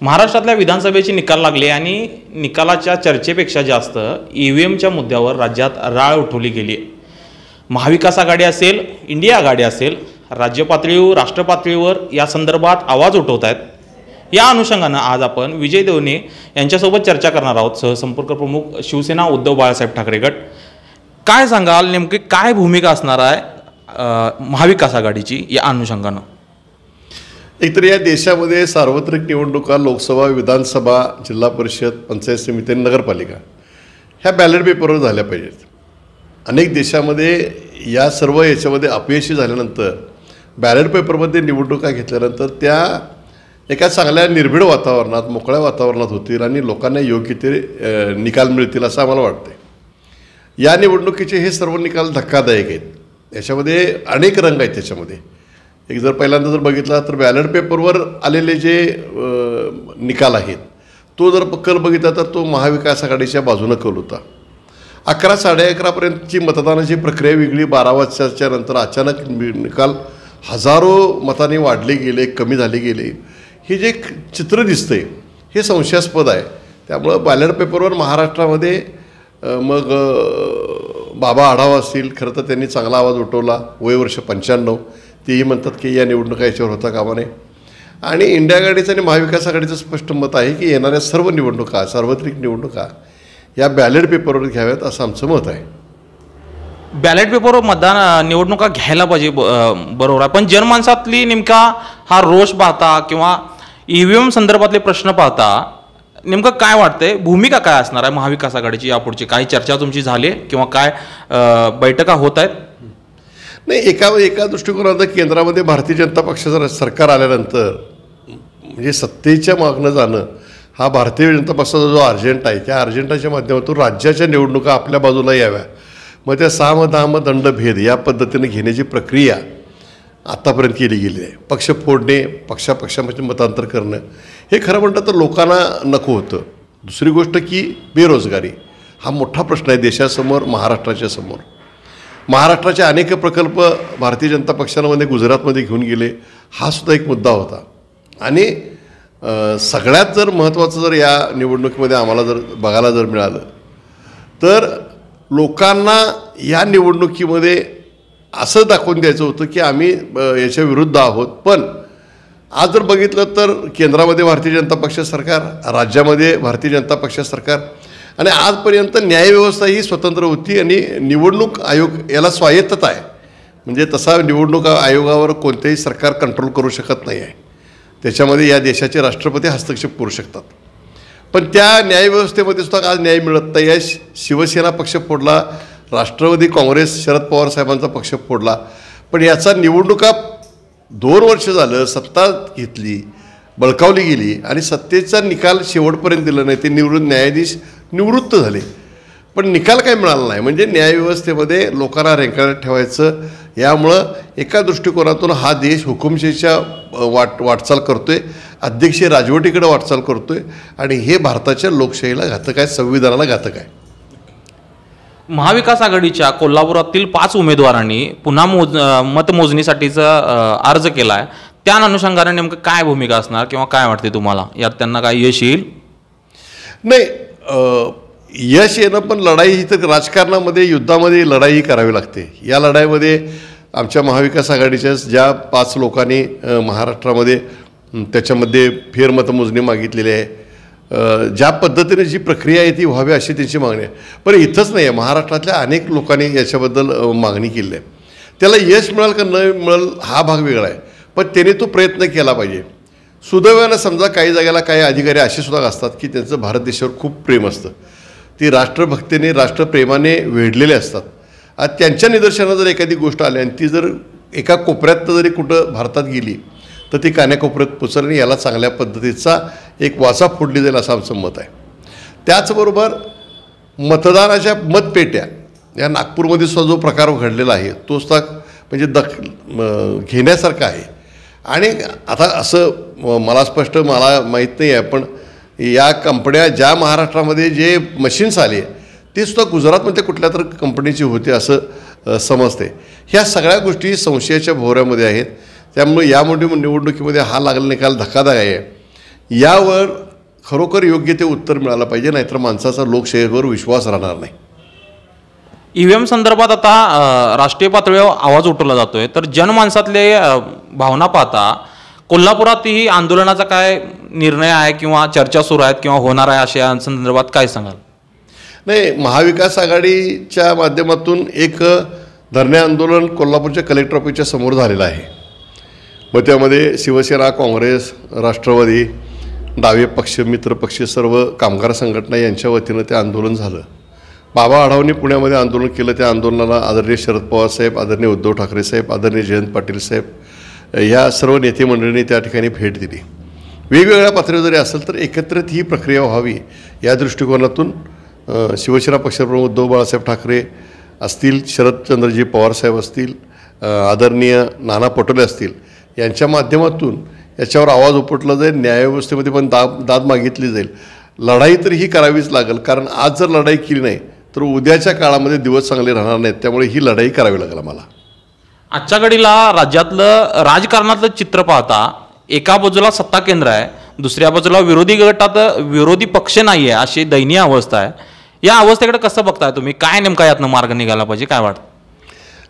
महाराष्ट्रातल्या विधानसभेचे निकाल लागले आणि निकालाच्या चर्चेपेक्षा जास्त ईव्हीएमच्या मुद्द्यावर राज्यात राळ उठवली गेली। महाविकास आघाडी असेल, इंडिया आघाडी असेल, राज्य पातळीवर, राष्ट्र पातळीवर या संदर्भात आवाज उठवत आहेत। या अनुषंगाने आज आपण विजय देवणे यांच्यासोबत चर्चा करणार आहोत। सहसंपर्क प्रमुख शिवसेना उद्धव बाळासाहेब ठाकरे गट। काय सांगाल, नेमकी काय भूमिका असणार आहे महाविकास आघाडीची या अनुषंगाने? एकतर या देशामध्ये सार्वत्रिक निवडणुका, लोकसभा, विधानसभा, जिल्हा परिषद, पंचायत समिती, नगरपालिका ह्या बॅलेट पेपरवर झाल्या पाहिजेत। अनेक देशामध्ये या सर्व याच्यामध्ये अपयशी झाल्यानंतर बॅलेट पेपरमध्ये निवडणुका घेतल्यानंतर त्या एका चांगल्या निर्भीड वातावरणात, मोकळ्या वातावरणात होतील आणि लोकांना योग्य ते निकाल मिळतील असं आम्हाला वाटतं। या निवडणुकीचे हे सर्व निकाल धक्कादायक आहेत। याच्यामध्ये अनेक रंग आहेत। त्याच्यामध्ये एक जर पहिल्यांदा जर बघितला तर बॅलेट पेपरवर आलेले जे निकाल आहेत तो जर कल बघितला तर तो महाविकास आघाडीच्या बाजूनं कल होता। 11, 11:30पर्यंतची मतदानाची प्रक्रिया वेगळी, 12 वाजताच्या नंतर अचानक निकाल हजारो मतांनी वाढले गेले, कमी झाले गेले, हे जे चित्र दिसतंय हे संशयास्पद आहे। त्यामुळं बॅलेट पेपरवर महाराष्ट्रामध्ये मग बाबा आढावा असतील, खरं तर त्यांनी चांगला आवाज उठवला, वय वर्ष 95, तेही म्हणतात की या निवडणुका याच्यावर होता कामा नये। आणि इंडिया आघाडीचं आणि महाविकास आघाडीचं स्पष्ट मत आहे की येणाऱ्या सर्व निवडणुका, सार्वत्रिक निवडणुका या बॅलेट पेपरवर घ्याव्यात असं आमचं मत आहे। बॅलेट पेपरवर मतदान निवडणुका घ्यायला पाहिजे, बरोबर आहे, पण जनमानसातली नेमका हा रोष पाहता किंवा ईव्हीएम संदर्भातले प्रश्न पाहता नेमकं काय वाटतंय, भूमिका काय असणार आहे महाविकास आघाडीची यापुढची? काही चर्चा तुमची झाली किंवा काय बैठका होत आहेत? नाही, एका दृष्टिकोनात केंद्रामध्ये भारतीय जनता पक्षाचं सरकार आल्यानंतर म्हणजे सत्तेच्या मागणं जाणं हा भारतीय जनता पक्षाचा जो अर्जेंट आहे त्या अर्जेंटाच्या माध्यमातून राज्याच्या निवडणुका आपल्या बाजूला याव्या, मग त्या 6 दाम दंडभेद या पद्धतीने घेण्याची प्रक्रिया आत्तापर्यंत केली गेली आहे। पक्ष फोडणे, पक्षामध्ये मतांतर करणं हे खरं म्हणतं तर लोकांना नको होतं। दुसरी गोष्ट की बेरोजगारी हा मोठा प्रश्न आहे देशासमोर, महाराष्ट्राच्या समोर। महाराष्ट्राचे अनेक प्रकल्प भारतीय जनता पक्षामध्ये गुजरातमध्ये घेऊन गेले, हा सुद्धा एक मुद्दा होता। आणि सगळ्यात जर महत्त्वाचं जर या निवडणुकीमध्ये आम्हाला जर बघायला जर मिळालं तर लोकांना या निवडणुकीमध्ये असं दाखवून द्यायचं होतं की आम्ही याच्या विरुद्ध आहोत। पण आज जर बघितलं तर केंद्रामध्ये भारतीय जनता पक्ष सरकार, राज्यामध्ये भारतीय जनता पक्ष सरकार, आणि आजपर्यंत न्यायव्यवस्था ही स्वतंत्र होती आणि निवडणूक आयोग याला स्वायत्तता आहे। म्हणजे तसा निवडणूक आयोगावर कोणतेही सरकार कंट्रोल करू शकत नाही आहे। त्याच्यामध्ये या देशाचे राष्ट्रपती हस्तक्षेप करू शकतात। पण त्या न्यायव्यवस्थेमध्ये सुद्धा आज न्याय मिळत नाही आहे। शिवसेना पक्ष फोडला, राष्ट्रवादी काँग्रेस, शरद पवार साहेबांचा पक्ष फोडला, पण याचा निवडणुका 2 वर्ष झालं सत्ता घेतली, बळकावली गेली आणि सत्तेचा निकाल शेवटपर्यंत दिला नाही। ते न्यायाधीश निवृत्त झाले, पण निकाल काय मिळाला नाही। म्हणजे न्यायव्यवस्थेमध्ये लोकांना रेंगाळत ठेवायचं, यामुळं एका दृष्टिकोनातून हा देश हुकुमशाहीच्या वाटचाल करतोय, अध्यक्षीय राजवटीकडे वाटचाल करतोय आणि हे भारताच्या लोकशाहीला घातक आहे, संविधानाला घातक आहे। महाविकास आघाडीच्या कोल्हापुरातील 5 उमेदवारांनी पुन्हा मतमोजणीसाठीचा अर्ज केला आहे। त्या अनुषंगाने नेमकं काय भूमिका असणार किंवा काय वाटते तुम्हाला, यात त्यांना काय यश येईल? नाही, यश येणं पण लढाई ही तर राजकारणामध्ये, युद्धामध्ये लढाई करावी लागते। या लढाईमध्ये आमच्या महाविकास आघाडीच्या ज्या 5 लोकांनी महाराष्ट्रामध्ये त्याच्यामध्ये फेरमतमोजणी मागितलेली आहे, ज्या पद्धतीने जी प्रक्रिया आहे ती व्हावी अशी त्यांची मागणी आहे। पण इथंच नाही आहे, महाराष्ट्रातल्या अनेक लोकांनी याच्याबद्दल मागणी केली आहे। त्याला यश मिळेल का न मिळेल हा भाग वेगळा आहे, पण त्याने तो प्रयत्न केला पाहिजे। सुदैवानं समजा काही जागेला काही अधिकारी असे सुद्धा असतात की त्यांचं भारत देशावर खूप प्रेम असतं, ती राष्ट्रभक्तीने, राष्ट्रप्रेमाने वेढलेले असतात। आज त्यांच्या निदर्शनात जर एखादी गोष्ट आली आणि ती जर एका कोपऱ्यात जरी कुठं भारतात गेली तर ती कान्याकोपऱ्यात पोचल आणि याला चांगल्या पद्धतीचा एक वाचा फोडली जाईल असं आमचं मत आहे। त्याचबरोबर मतदानाच्या मतपेट्या या नागपूरमध्ये सुद्धा जो प्रकार घडलेला आहे तो सुद्धा म्हणजे घेण्यासारखा आहे। आणि आता असं मला माहीत नाही आहे, पण या कंपन्या ज्या महाराष्ट्रामध्ये जे मशीन्स आले ते सुद्धा गुजरातमध्ये कुठल्या तर कंपनीची होते असं समजते। ह्या सगळ्या गोष्टी संशयाच्या भोवऱ्यामध्ये आहेत। त्यामुळे या निवडणुकीमध्ये हा लागलेला निकाल धक्कादायक आहे। यावर खरोखर योग्य ते उत्तर मिळालं पाहिजे, नाहीतर माणसाचा लोकशाहीवर विश्वास राहणार नाही. ईव्हीएम संदर्भात आता राष्ट्रीय पातळीवर आवाज उठवला जातोय, तर जनमानसातले भावना पाहता कोल्हापुरातही आंदोलनाचा काय निर्णय आहे किंवा चर्चा सुरू आहेत किंवा होणार आहे अशा संदर्भात काय सांगाल? नाही, महाविकास आघाडीच्या माध्यमातून एक धरणे आंदोलन कोल्हापूरच्या कलेक्टर ऑफिसच्या समोर झालेलं आहे. मग त्यामध्ये शिवसेना, काँग्रेस, राष्ट्रवादी, डावे पक्ष, मित्रपक्ष, सर्व कामगार संघटना यांच्या वतीनं ते आंदोलन झालं. बाबा आढावनी पुण्यामध्ये आंदोलन केलं. त्या आंदोलनाला आदरणीय शरद पवार साहेब, आदरणीय उद्धव ठाकरे साहेब, आदरणीय जयंत पाटील साहेब ह्या सर्व नेते मंडळींनी त्या ठिकाणी भेट दिली. वेगवेगळ्या पातळीवर जरी असेल तर एकत्रित ही प्रक्रिया व्हावी या दृष्टिकोनातून शिवसेना पक्षप्रमुख उद्धव बाळासाहेब ठाकरे असतील, शरदचंद्रजी पवार साहेब असतील, आदरणीय नाना पटोले असतील, यांच्या माध्यमातून याच्यावर आवाज उपटला जाईल. न्यायव्यवस्थेमध्ये पण दाद मागितली जाईल. लढाई तर ही करावीच लागेल, कारण आज जर लढाई केली नाही तर उद्याच्या काळामध्ये दिवस चांगले राहणार नाहीत. त्यामुळे ही लढाई करावी लागेल आम्हाला. आजच्या घडीला राज्यातलं राजकारणातलं चित्र पाहता एका बाजूला सत्ता केंद्र आहे, दुसऱ्या बाजूला विरोधी गटात विरोधी पक्ष नाही आहे, अशी दयनीय अवस्था आहे. या अवस्थेकडे कसं बघताय तुम्ही? काय नेमका यातनं मार्ग निघाला पाहिजे, काय वाटतं?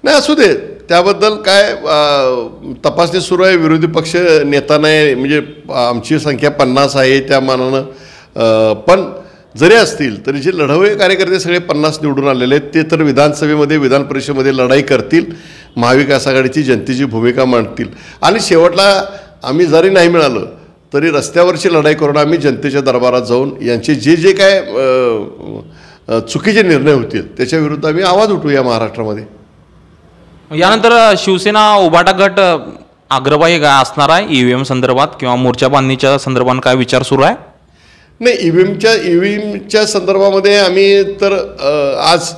नाही, असू दे, त्याबद्दल काय तपासणी सुरू आहे. विरोधी पक्ष नेता नाही, म्हणजे आमची संख्या 50 आहे त्या मानानं. पण जरी असतील तरी जे लढवय कार्यकर्ते सगळे 50 निवडून आलेले आहेत ते तर विधानसभेमध्ये, विधान परिषदेमध्ये लढाई करतील, महाविकास आघाडीची जनतेची भूमिका मांडतील. आणि शेवटला आम्ही जरी नाही मिळालं तरी रस्त्यावरची लढाई करून आम्ही जनतेच्या दरबारात जाऊन यांचे जे जे काय चुकीचे निर्णय होतील त्याच्या विरुद्ध आम्ही आवाज उठवूया महाराष्ट्रामध्ये. यानंतर शिवसेना उभाटा गट अग्रभागी काय असणार आहे ईव्हीएम संदर्भात किंवा मोर्चा बांधणीच्या संदर्भात काय विचार सुरू आहे? नाही, ईव्हीएमच्या संदर्भामध्ये आम्ही तर आज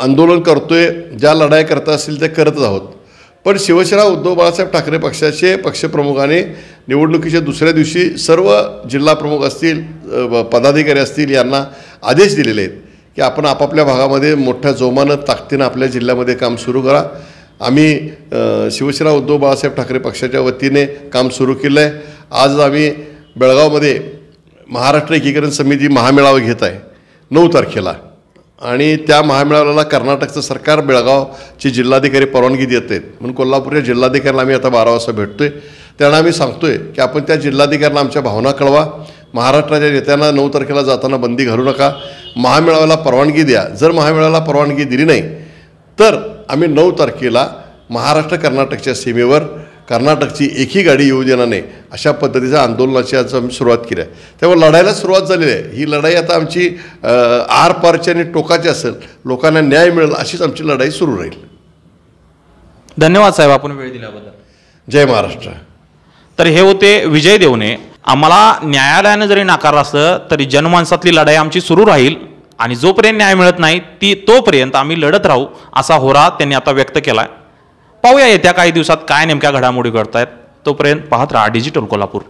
आंदोलन करतोय. ज्या लढाई करता असतील ते करतच आहोत. पण शिवसेना उद्धव बाळासाहेब ठाकरे पक्षाचे पक्षप्रमुखाने निवडणुकीच्या दुसऱ्या दिवशी सर्व जिल्हा प्रमुख असतील, पदाधिकारी असतील यांना आदेश दिलेले आहेत की आपण आपापल्या भागामध्ये मोठ्या जोमानं ताकदीनं आपल्या जिल्ह्यामध्ये काम सुरू करा. आम्ही शिवसेना उद्धव बाळासाहेब ठाकरे पक्षाच्या वतीने काम सुरू केलं आहे. आज आम्ही बेळगावमध्ये महाराष्ट्र एकीकरण समिती महामेळावा घेत आहे 9 तारखेला. आणि त्या महामेळाव्याला कर्नाटकचं सरकार, बेळगावचे जिल्हाधिकारी परवानगी देत आहेत. म्हणून कोल्हापूरच्या जिल्हाधिकाऱ्याला आम्ही आता 12 वाजता भेटतोय. त्यांना आम्ही सांगतोय की आपण त्या जिल्हाधिकाऱ्यांना आमच्या भावना कळवा. महाराष्ट्राच्या नेत्यांना 9 तारखेला जाताना बंदी घालू नका. महामेळाव्याला परवानगी द्या. जर महामेळाव्याला परवानगी दिली नाही तर आम्ही 9 तारखेला महाराष्ट्र कर्नाटकच्या सीमेवर कर्नाटकची एकही गाडी येऊ देणार नाही अशा पद्धतीच्या आंदोलनाची आज आम्ही सुरुवात केली आहे. त्यामुळे लढायला सुरुवात झालेली आहे. ही लढाई आता आमची आरपारची आणि टोकाची असेल, लोकांना न्याय मिळेल अशीच आमची लढाई सुरू राहील. धन्यवाद साहेब, आपण वेळ दिल्याबद्दल. जय महाराष्ट्र. तर हे होते विजय देवणे. आम्हाला न्यायालयानं जरी नाकारलं असलं तरी जनमानसातली लढाई आमची सुरू राहील आणि जोपर्यंत न्याय मिळत नाही तोपर्यंत आम्ही लढत राहू असा होरा त्यांनी आता व्यक्त केला आहे. पाहूया येत्या काही दिवसात काय नेमक्या घडामोडी घडतायत. तोपर्यंत पाहत राहा डिजिटल कोल्हापूर.